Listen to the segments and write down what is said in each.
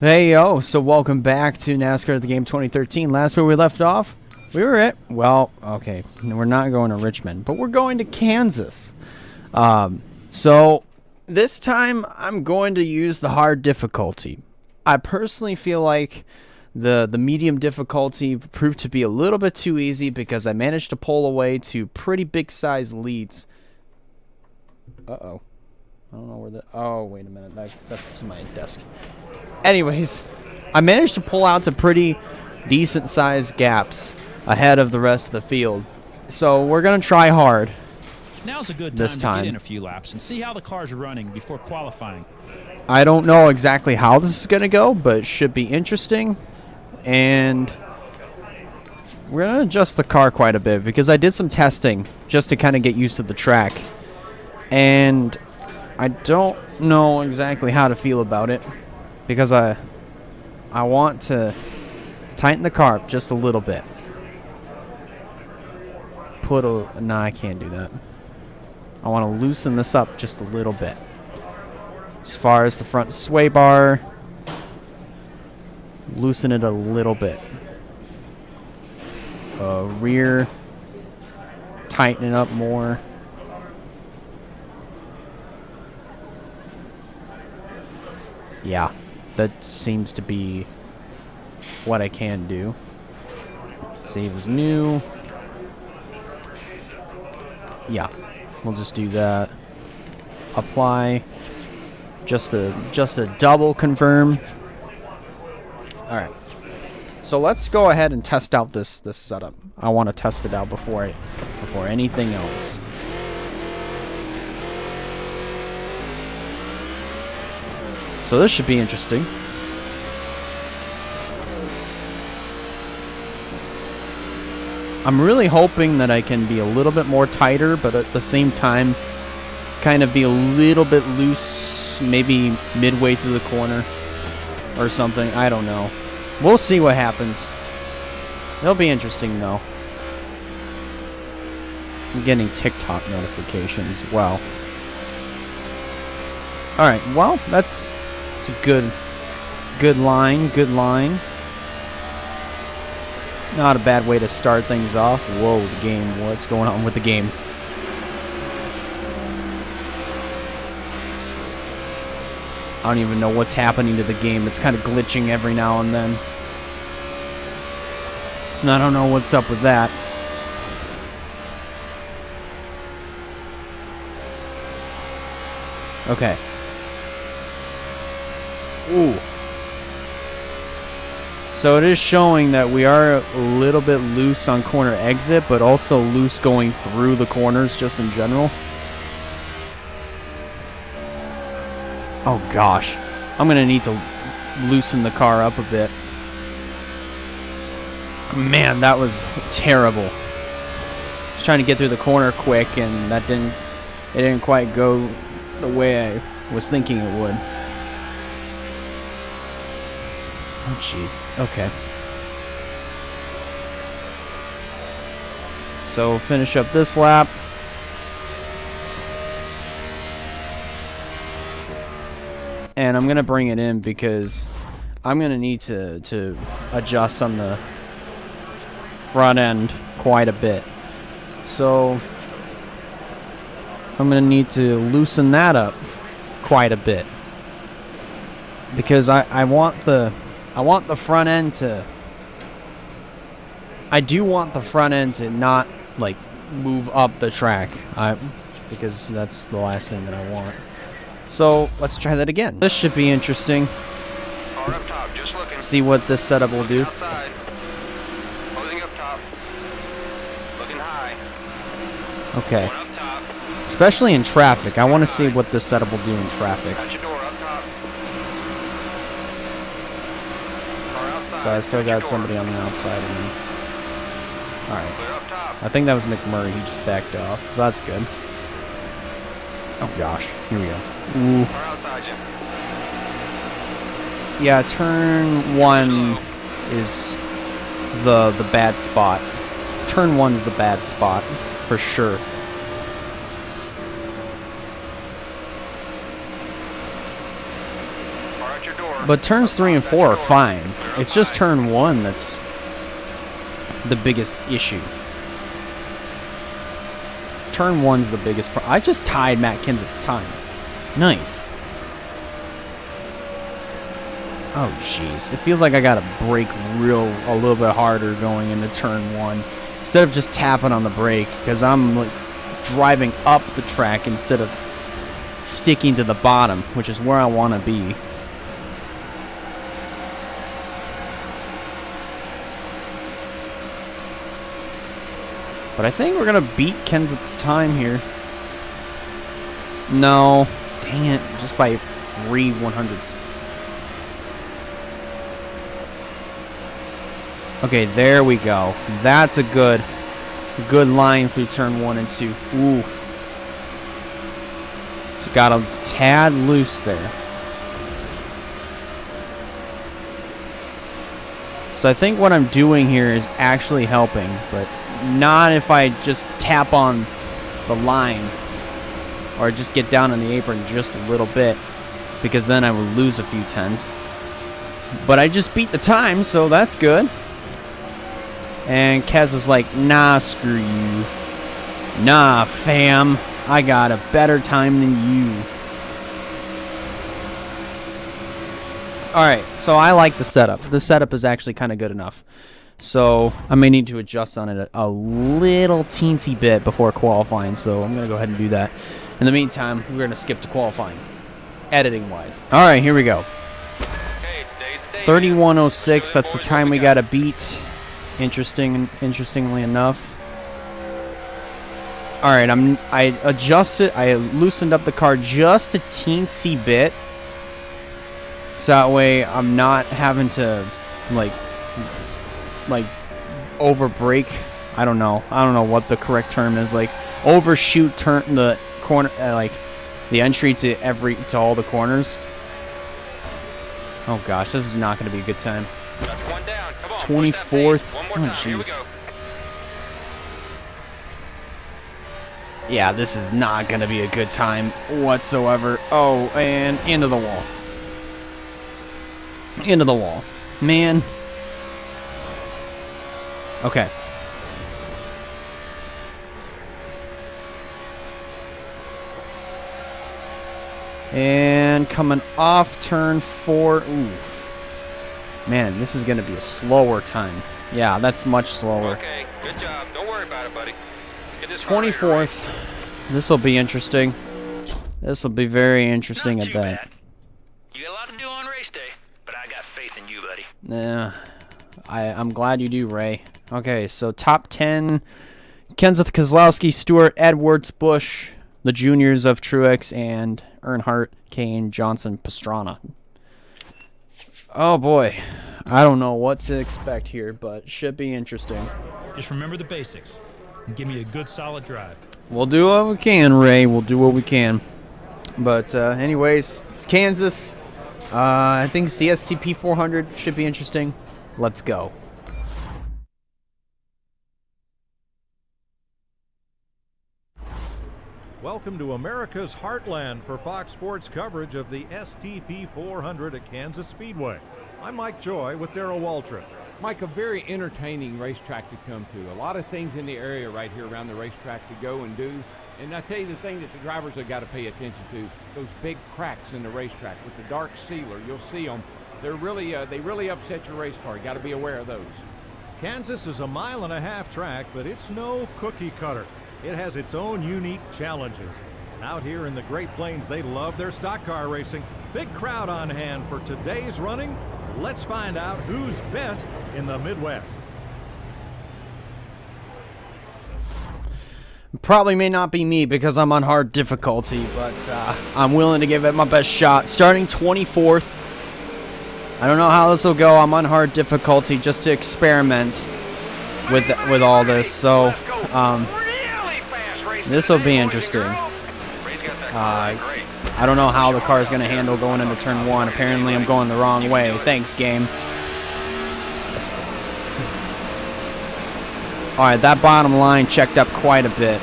Hey yo, so welcome back to NASCAR the Game 2013. Last where we left off, we were at, well, okay, we're not going to Richmond, but we're going to Kansas. So this time I'm going to use the hard difficulty. I personally feel like the medium difficulty proved to be a little bit too easy because I managed to pull away two pretty big size leads. Uh-oh. I don't know where the... Oh, wait a minute. That's to my desk. Anyways, I managed to pull out to pretty decent-sized gaps ahead of the rest of the field. So we're going to try hard. Now's a good time to get in a few laps and see how the car's running before qualifying. I don't know exactly how this is going to go, but it should be interesting. And we're going to adjust the car quite a bit because I did some testing just to kind of get used to the track. And I don't know exactly how to feel about it because I want to tighten the car up just a little bit. No, I can't do that. I want to loosen this up just a little bit. As far as the front sway bar, loosen it a little bit. Rear, tighten it up more. Yeah, that seems to be what I can do. Save as new. Yeah, we'll just do that. Apply. Just a double confirm. All right. So let's go ahead and test out this setup. I want to test it out before anything else. So this should be interesting. I'm really hoping that I can be a little bit more tighter, but at the same time, kind of be a little bit loose, maybe midway through the corner or something. I don't know. We'll see what happens. It'll be interesting, though. I'm getting TikTok notifications. Wow. All right. Well, that's a good line. Good line. Not a bad way to start things off. Whoa, the game. What's going on with the game? I don't even know what's happening to the game. It's kind of glitching every now and then. And I don't know what's up with that. Okay. Ooh. So it is showing that we are a little bit loose on corner exit, but also loose going through the corners just in general. Oh gosh. I'm going to need to loosen the car up a bit. Man, that was terrible. I was trying to get through the corner quick, and it didn't quite go the way I was thinking it would. Oh, jeez. Okay. So, finish up this lap. And I'm going to bring it in because I'm going to need to adjust on the front end quite a bit. So, I'm going to need to loosen that up quite a bit. Because I want the front end to... I do want the front end to not, like, move up the track. Because that's the last thing that I want. So, let's try that again. This should be interesting. Up top, just looking. See what this setup will do. Outside. Closing up top. Looking high. Okay. Going up top. Especially in traffic. I want to see what this setup will do in traffic. Got your door up top. Car outside. So I still your got door. somebody on the outside of me. Alright. Clear up top. I think that was McMurray. He just backed off. So that's good. Oh gosh. Here we go. Ooh. Car outside you. Yeah, turn one is the bad spot. Turn one's the bad spot. For sure. But turns 3 and 4 are fine. It's just turn 1 that's the biggest issue. Turn 1's the biggest problem. I just tied Matt Kenseth's time. Nice. Oh, jeez. It feels like I gotta brake a little bit harder going into turn 1 instead of just tapping on the brake, because I'm like driving up the track instead of sticking to the bottom, which is where I want to be. But I think we're gonna beat Kenseth's time here. No, dang it, just by 3 100ths. Okay, there we go. That's a good line through turn 1 and 2. Oof. Got a tad loose there. So I think what I'm doing here is actually helping, but not if I just tap on the line or just get down on the apron just a little bit, because then I would lose a few tenths. But I just beat the time, so that's good. And Kez was like, nah, screw you. Nah, fam. I got a better time than you. Alright, so I like the setup. The setup is actually kind of good enough. So I may need to adjust on it a little teensy bit before qualifying, so I'm going to go ahead and do that. In the meantime, we're going to skip to qualifying, editing-wise. Alright, here we go. It's 31:06. That's the time we got to beat. Interestingly enough. All right, I loosened up the car just a teensy bit, so that way I'm not having to like over brake. I don't know what the correct term is. Like overshoot turn the corner, like the entry to all the corners. Oh gosh, this is not going to be a good time. That's one down. Come on, 24th. One more Oh, time. Here we jeez. go. Yeah, this is not going to be a good time whatsoever. Oh, and into the wall. Into the wall. Man. Okay. And coming off turn 4. Oof. Man, this is going to be a slower time. Yeah, that's much slower. Okay, good job. Don't worry about it, buddy. Get this car ready to 24th. This will be interesting. This will be very interesting, Not I too bet. bad. You got a lot to do on race day, but I got faith in you, buddy. Yeah, I'm glad you do, Ray. Okay, so top 10. Kenseth Kozlowski, Stewart, Edwards, Busch, the juniors of Truex, and Earnhardt, Kane, Johnson, Pastrana. Oh boy, I don't know what to expect here, but should be interesting. Just remember the basics and give me a good solid drive. We'll do what we can, Ray. We'll do what we can. But anyways, it's Kansas. I think the STP 400 should be interesting. Let's go. Welcome to America's heartland for Fox Sports coverage of the STP 400 at Kansas Speedway. I'm Mike Joy with Darrell Waltrip. Mike, a very entertaining racetrack to come to. A lot of things in the area right here around the racetrack to go and do. And I tell you the thing that the drivers have got to pay attention to, those big cracks in the racetrack with the dark sealer. You'll see them. They really upset your race car. You got to be aware of those. Kansas is a 1.5 mile track, but it's no cookie cutter. It has its own unique challenges. And out here in the Great Plains, they love their stock car racing. Big crowd on hand for today's running. Let's find out who's best in the Midwest. Probably may not be me because I'm on hard difficulty, but I'm willing to give it my best shot. Starting 24th. I don't know how this will go. I'm on hard difficulty just to experiment with all this. So this will be interesting. I don't know how the car is going to handle going into turn 1. Apparently, I'm going the wrong way. Thanks, game. All right, that bottom line checked up quite a bit.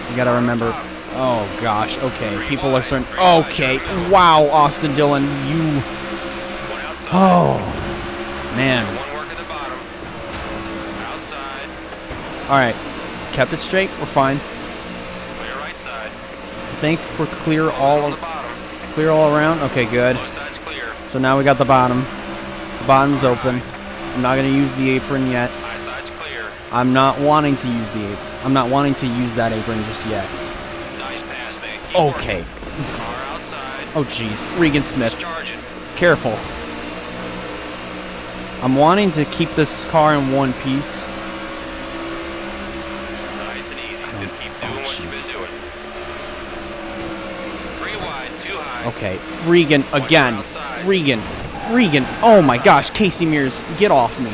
You got to remember, Oh, gosh. Okay, people are starting... Okay, wow, Austin Dillon, you... Oh, man. One work at the bottom. Outside. All right, kept it straight. We're fine. Clear right side. I think we're clear On the bottom. all around. Okay, good. Both sides clear. So now we got the bottom. The bottom's open. I'm not gonna use the apron yet. High side's clear. I'm not wanting to use the apron. I'm not wanting to use that apron just yet. Nice pass, man. Keep Okay. working. Car outside. Oh, jeez. Regan Smith. Charging. Careful. I'm wanting to keep this car in one piece. Nice and easy. Just keep doing what you've been doing. 3 wide, 2 high. Okay, Regan again. Regan. Oh my gosh, Casey Mears, get off me.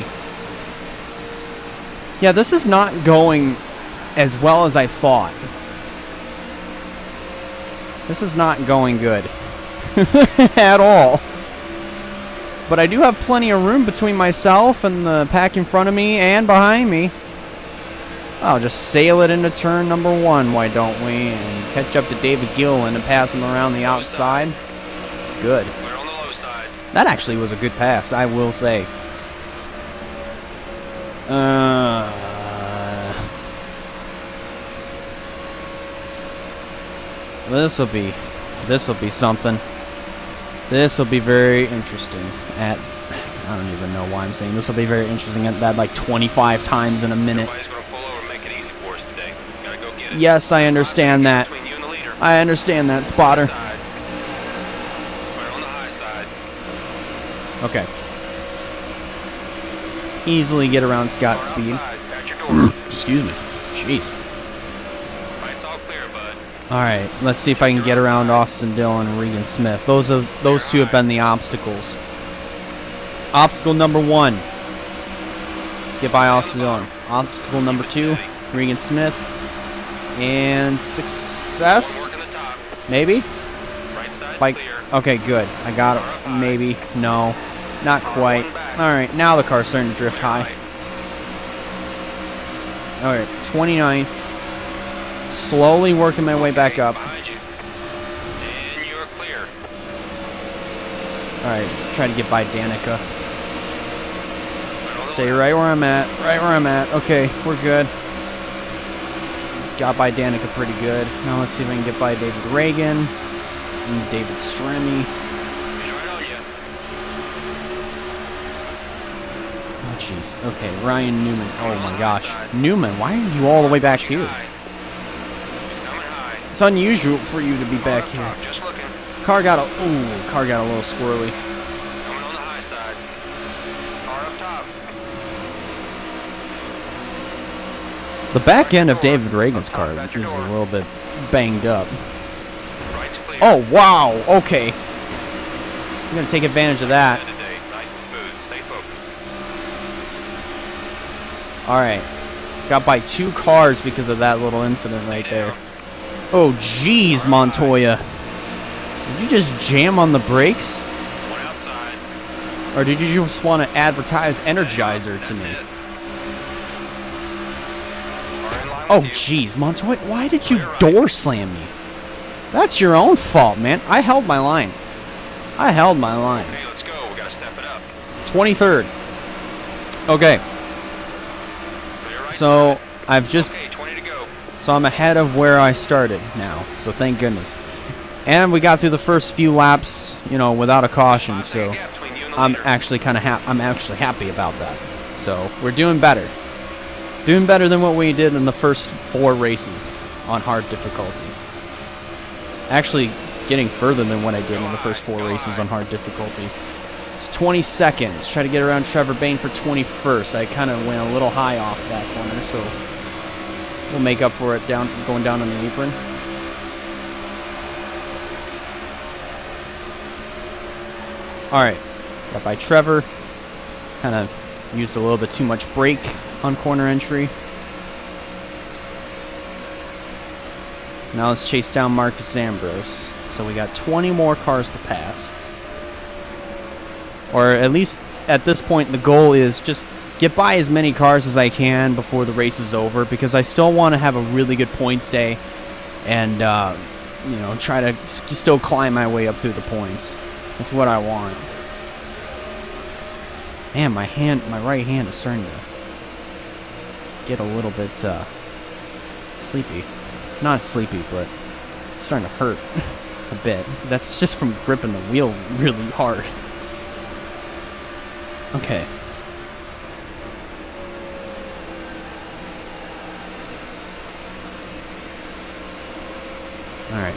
Yeah, this is not going as well as I thought. This is not going good. At all. But I do have plenty of room between myself and the pack in front of me and behind me. I'll just sail it into turn number 1, why don't we? And catch up to David Gillen and pass him around the outside. Good. We're on the low side. That actually was a good pass, I will say. This will be something. This will be very interesting. I don't even know why I'm saying this will be very interesting at that like 25 times in a minute. Everybody's going to pull over and make it easy for us today. Gotta go get it. Yes, I understand that. Between you and the leader. I understand that, spotter. Side. We're on the high side. Okay. Easily get around Scott's Car speed. outside. At your door. Excuse me. Jeez. Right's all clear, bud. All right, let's see if I can get around Austin Dillon and Regan Smith. Those two have been the obstacles. Obstacle number 1. Get by Austin Dillon. Obstacle number 2. Regan Smith. And success? Work in the top. Maybe? Right side Like, clear. okay, good. I got it. Maybe. No. Not quite. All right, now the car's starting to drift high. All right, 29th. Slowly working my way back up. Behind you. And you're clear. All right, let's try to get by Danica. Stay right where I'm at. Right where I'm at. Okay, we're good. Got by Danica pretty good. Now let's see if I can get by David Reagan and David Stremme. Right on you. Oh, jeez. Okay, Ryan Newman. Oh, my gosh. Newman, why are you all the way back here? High. He's coming high. It's unusual for you to be back Car here. up top, just looking. Car got a little squirrely. Coming on the high side. Car up top. The back end of David Reagan's car is a little bit banged up. Right's clear. Oh, wow. Okay. I'm going to take advantage of that. Today. Nice and smooth. Stay focused. All right. Got by 2 cars because of that little incident right there. Oh, jeez, Montoya. Did you just jam on the brakes? One outside. Or did you just want to advertise Energizer to me? That's it. Car in line Oh, with you. jeez, Montoya, why did you door slam me? That's your own fault, man. I held my line. I held my line. Okay, let's go. We gotta step it up. 23rd. Okay, Clear right so side. I've just... Okay, 20 to go. So I'm ahead of where I started now, so thank goodness. And we got through the first few laps, you know, without a caution, so Gap between you and the I'm leader. actually kind of I'm actually happy about that. So we're doing better. Doing better than what we did in the first 4 races on hard difficulty. Actually getting further than what I did in the first 4 races on hard difficulty. It's 22nd. Let's try to get around Trevor Bayne for 21st. I kind of went a little high off that corner, so we'll make up for it going down on the apron. All right, got by Trevor. Kind of used a little bit too much brake on corner entry. Now let's chase down Marcus Ambrose. So we got 20 more cars to pass. Or at least at this point, the goal is just get by as many cars as I can before the race is over, because I still want to have a really good points day and you know, try to still climb my way up through the points. That's what I want. Man, my right hand is starting to get a little bit sleepy. Not sleepy, but it's starting to hurt a bit. That's just from gripping the wheel really hard. Okay. All right.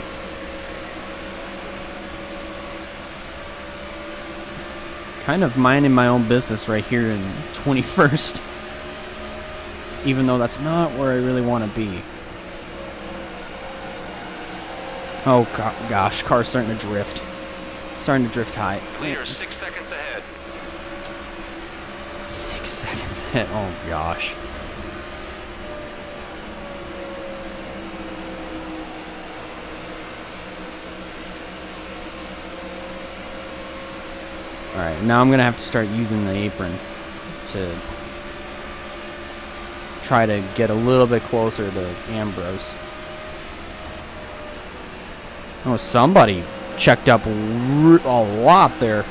Kind of minding my own business right here in 21st. Even though that's not where I really want to be. Oh gosh, car's starting to drift. Starting to drift high. Leader 6 seconds ahead. 6 seconds ahead. Oh gosh. Alright, now I'm going to have to start using the apron to try to get a little bit closer to Ambrose. Oh, somebody checked up a lot there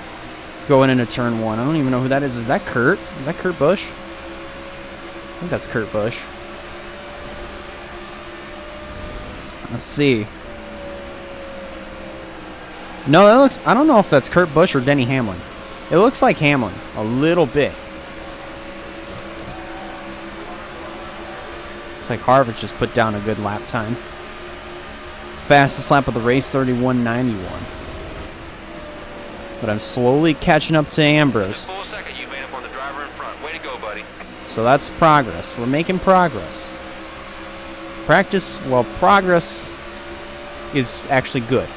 going into turn 1. I don't even know who that is. Is that Kurt? Is that Kurt Busch? I think that's Kurt Busch. Let's see. No, that looks... I don't know if that's Kurt Busch or Denny Hamlin. It looks like Hamlin. A little bit. Looks like Harvick just put down a good lap time. Fastest lap of the race, 31.91. But I'm slowly catching up to Ambrose. Full second, you made up on the driver in front. Way to go, buddy. So that's progress. We're making progress. Progress is actually good.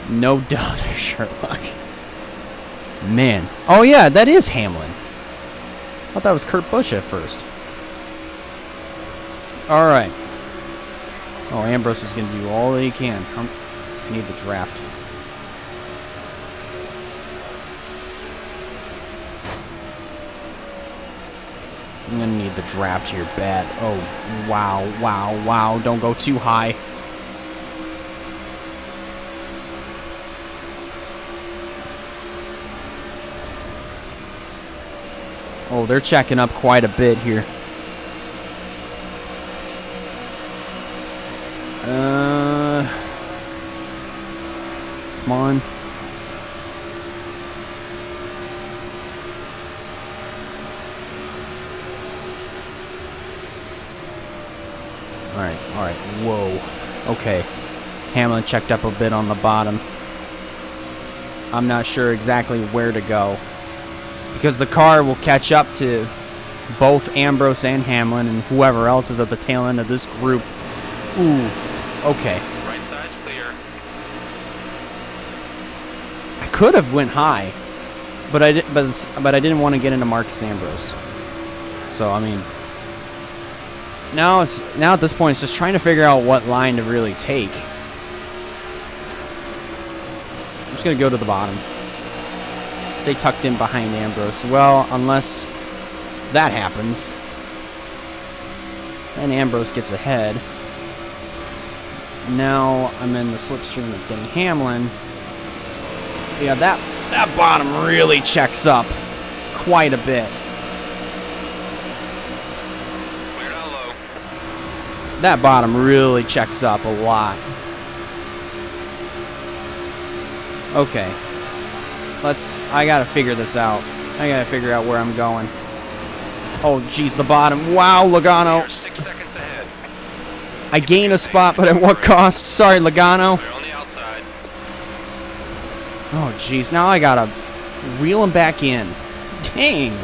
No doubt there, Sherlock. Man. Oh, yeah, that is Hamlin. I thought that was Kurt Busch at first. All right. Oh, Ambrose is going to do all that he can. I need the draft. I'm going to need the draft here bad. Oh, wow, wow, wow. Don't go too high. Oh, they're checking up quite a bit here. Come on. All right. Whoa. Okay. Hamlin checked up a bit on the bottom. I'm not sure exactly where to go, because the car will catch up to both Ambrose and Hamlin and whoever else is at the tail end of this group. Ooh, okay. Right side's clear. I could have went high, but I didn't want to get into Marcus Ambrose. So I mean, now at this point it's just trying to figure out what line to really take. I'm just gonna go to the bottom. Stay tucked in behind Ambrose. Well, unless that happens, and Ambrose gets ahead. Now I'm in the slipstream of Denny Hamlin. Yeah, that bottom really checks up quite a bit. Cleared out low. That bottom really checks up a lot. Okay. I gotta figure this out. I gotta figure out where I'm going. Oh, geez, the bottom. Wow, Logano. You're 6 seconds ahead. I gain a spot, but at what cost? Sorry, Logano. Clear on the outside. Oh, geez, now I gotta reel him back in. Dang.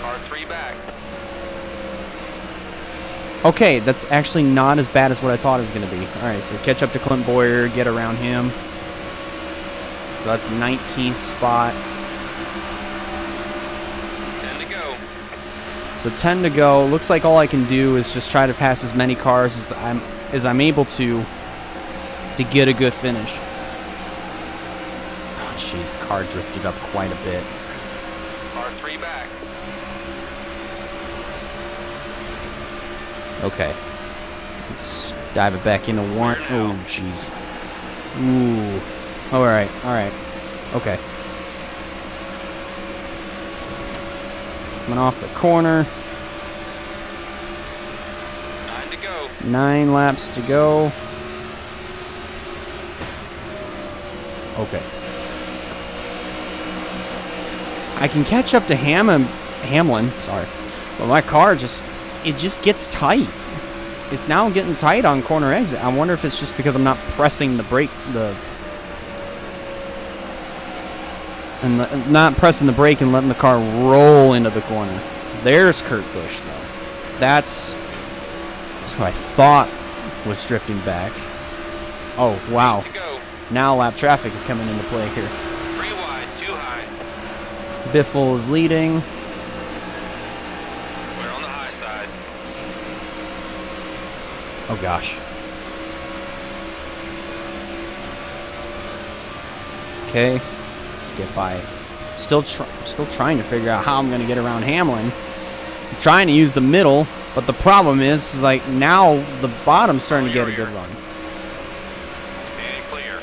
Car 3 back. Okay, that's actually not as bad as what I thought it was gonna be. All right, so catch up to Clint Boyer, get around him. So that's 19th spot. 10 to go. So 10 to go. Looks like all I can do is just try to pass as many cars as I'm able to get a good finish. Oh, jeez, the car drifted up quite a bit. Car 3 back. Okay. Let's dive it back into one. Oh, jeez. Ooh. All right. All right. Okay. Coming off the corner. 9 to go. 9 laps to go. Okay. I can catch up to Hamlin, sorry. But my car just gets tight. It's now getting tight on corner exit. I wonder if it's just because I'm not pressing the brake, not pressing the brake and letting the car roll into the corner. There's Kurt Busch, though. That's what I thought was drifting back. Oh, wow. Now lap traffic is coming into play here. 3 wide, 2 high. Biffle is leading. We're on the high side. Oh, gosh. Okay. Let's get by. Still trying to figure out how I'm going to get around Hamlin. I'm trying to use the middle, but the problem is like now the bottom's starting to get a good run. And clear.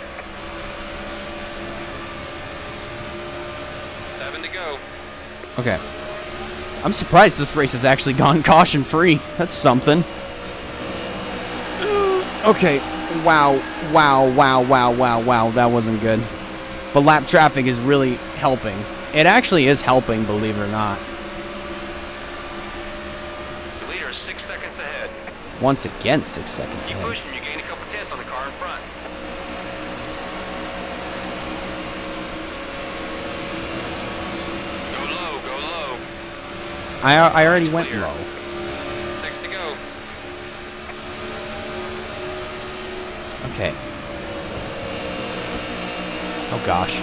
7 to go. Okay. I'm surprised this race has actually gone caution-free. That's something. Okay. Wow. That wasn't good. But lap traffic is really helping. It actually is helping, believe it or not. The leader is 6 seconds ahead. Once again, 6 seconds Keep ahead. pushing, you gain a couple tenths on the car in front. Go low, go low. I already went low. 6 to go. Okay. Oh gosh.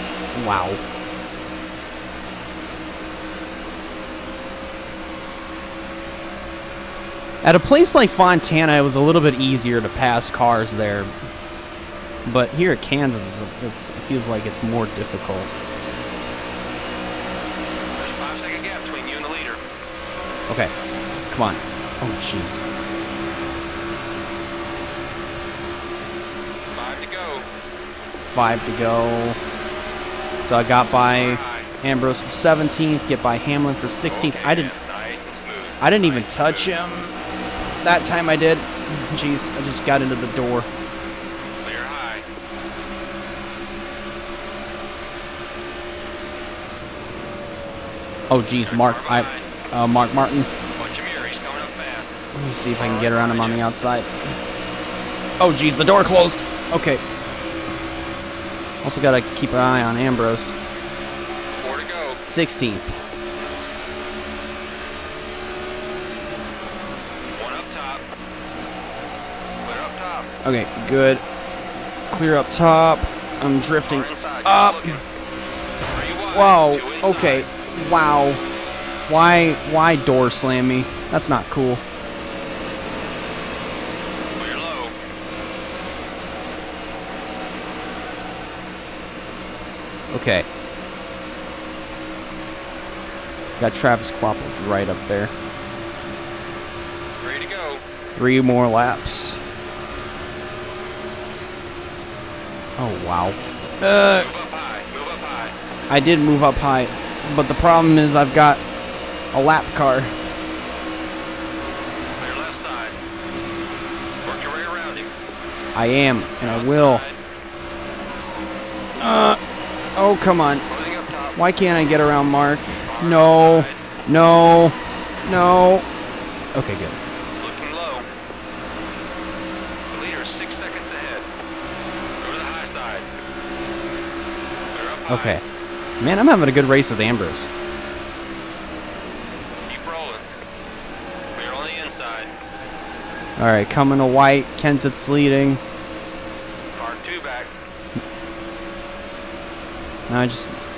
Wow. At a place like Fontana, it was a little bit easier to pass cars there. But here at Kansas, it feels like it's more difficult. There's a 5-second gap between you and the leader. Okay. Come on. Oh, jeez. 5 to go. 5 to go. So I got by Ambrose for 17th, get by Hamlin for 16th. Okay, I didn't nice and smooth. even Nice and touch smooth. him. That time I did. Jeez, I just got into the door. Clear high. Oh, jeez, Mark Martin. Watch your mirror, he's coming up fast. Let me see if I can get around him on the outside. Oh, jeez, the door closed. Okay. Also got to keep an eye on Ambrose. 4 to go. 16th. 1 up top. Clear up top. Okay, good. Clear up top. I'm drifting Car inside, up. just looking. 3 wide, Whoa. 2 inside. Okay. Wow. Why door slam me? That's not cool. Clear low. Okay. Got Travis Quapple right up there. 3 to go. 3 more laps. Oh, wow. Move up high. Move up high. I did move up high, but the problem is I've got a lap car. Clear left side. Work your way around him. I am, and I will. Oh, come on. Closing up top. Why can't I get around Mark? No. No. No. Okay, good. Looking low. The leader is 6 seconds ahead. Go to the high side. Clear up high. Okay. Man, I'm having a good race with Ambrose. Keep rolling. Clear on the inside. All right, coming to white. Kenseth's leading. Car 2 back.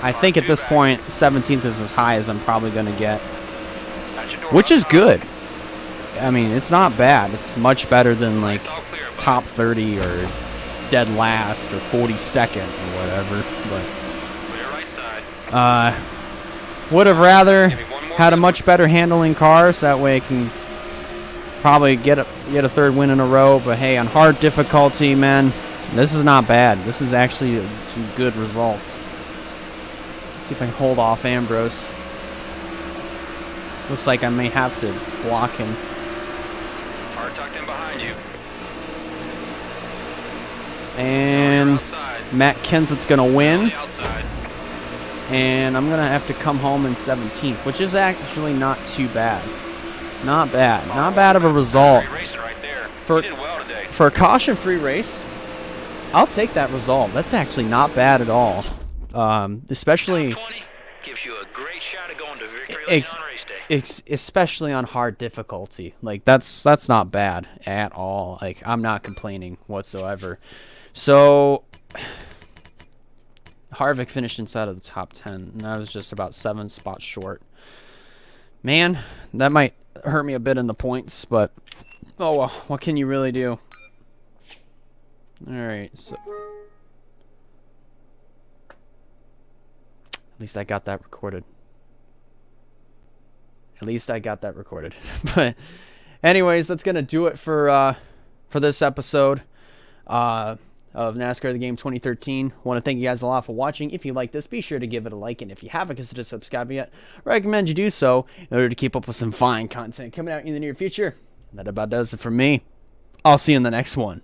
I think at this point, 17th is as high as I'm probably going to get, At your door which on is top. good. I mean, it's not bad. It's much better than like It's all clear, bud. top 30 or dead last or 42nd or whatever. But Clear right side. would have rather Give me one more had a minute. much better handling car, so that way I can probably get a third win in a row. But hey, on hard difficulty, man, this is not bad. This is actually some good results. Let's see if I can hold off Ambrose. Looks like I may have to block him. Hard tucked in behind you. And Matt Kenseth's going to win. Outside. And I'm going to have to come home in 17th, which is actually not too bad. Not bad. Not bad of a result. Right there. For, you did well today. for a caution-free race, I'll take that result. That's actually not bad at all. Especially... 20 gives you a great shot at going to victory lane on race day. Especially on hard difficulty. Like, that's not bad at all. Like, I'm not complaining whatsoever. So, Harvick finished inside of the top 10, and I was just about 7 spots short. Man, that might hurt me a bit in the points, but oh well, what can you really do? Alright, so at least I got that recorded. At least I got that recorded. But anyways, that's going to do it for this episode of NASCAR The Game 2013. I want to thank you guys a lot for watching. If you like this, be sure to give it a like. And if you haven't considered subscribing yet, I recommend you do so in order to keep up with some fine content coming out in the near future. That about does it for me. I'll see you in the next one.